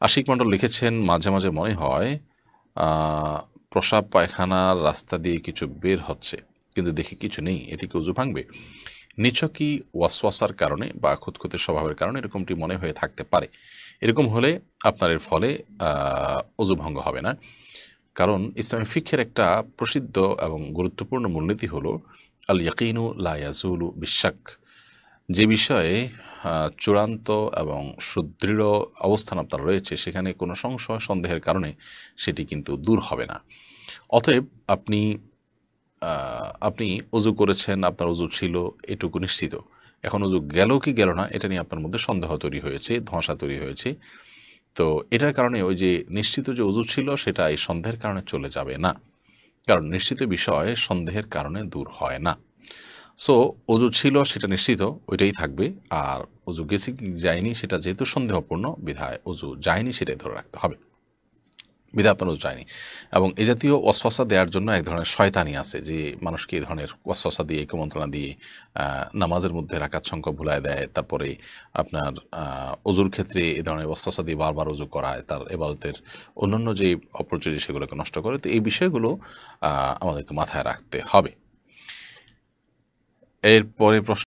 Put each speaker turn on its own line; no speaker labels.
আশিক মণ্ডল লিখেছেন, মাঝে মাঝে মনে হয় প্রস্রাব পায়খানার রাস্তা দিয়ে কিছু বের হচ্ছে, কিন্তু দেখি কিছু নেই, এটি কি ওযু ভাঙবে? নিছকই ওয়াসওয়াসার কারণে বা খুঁতখুঁতে স্বভাবের কারণে এরকমটি মনে হয়ে থাকতে পারে। এরকম হলে আপনার এর ফলে ওযু ভঙ্গ হবে না। কারণ ইসলামী ফিকহের একটা প্রসিদ্ধ এবং গুরুত্বপূর্ণ মূলনীতি হলো আল ইয়াকিনু লা ইয়াজুলু বিশাক। যে বিষয়ে চূড়ান্ত এবং সুদৃঢ় অবস্থান আপনার রয়েছে, সেখানে কোনো সংশয় সন্দেহের কারণে সেটি কিন্তু দূর হবে না। অতএব আপনি আপনি অজু করেছেন, আপনার অজু ছিল, এটুকু নিশ্চিত। এখন অজু গেল কি গেল না এটা নিয়ে আপনার মধ্যে সন্দেহ তৈরি হয়েছে, ধোঁয়াশা তৈরি হয়েছে। তো এটার কারণে ওই যে নিশ্চিত যে অজু ছিল সেটা এই সন্দেহের কারণে চলে যাবে না, কারণ নিশ্চিত বিষয় সন্দেহের কারণে দূর হয় না। সো অজু ছিল সেটা নিশ্চিত, ওইটাই থাকবে। আর অজু গেছে কি যায়নি সেটা যেহেতু সন্দেহপূর্ণ, বিধায় অজু যায়নি সেটাই ধরে রাখতে হবে, বিধায় আপনার অজু যায়নি। এবং এ জাতীয় ওয়াসওয়াসা দেওয়ার জন্য এক ধরনের শয়তানি আছে, যে মানুষকে এই ধরনের ওয়াসওয়াসা দিয়ে, কুমন্ত্রণা দিয়ে নামাজের মধ্যে রাকাত সংখ্যা ভুলায় দেয়, তারপরে আপনার অজুর ক্ষেত্রে এই ধরনের ওয়াসওয়াসা দিয়ে বারবার অজু করায়, তার ইবাদতের অন্যান্য যে অপরচুরি সেগুলোকে নষ্ট করে। তো এই বিষয়গুলো আমাদেরকে মাথায় রাখতে হবে। এরপরে প্রশ্ন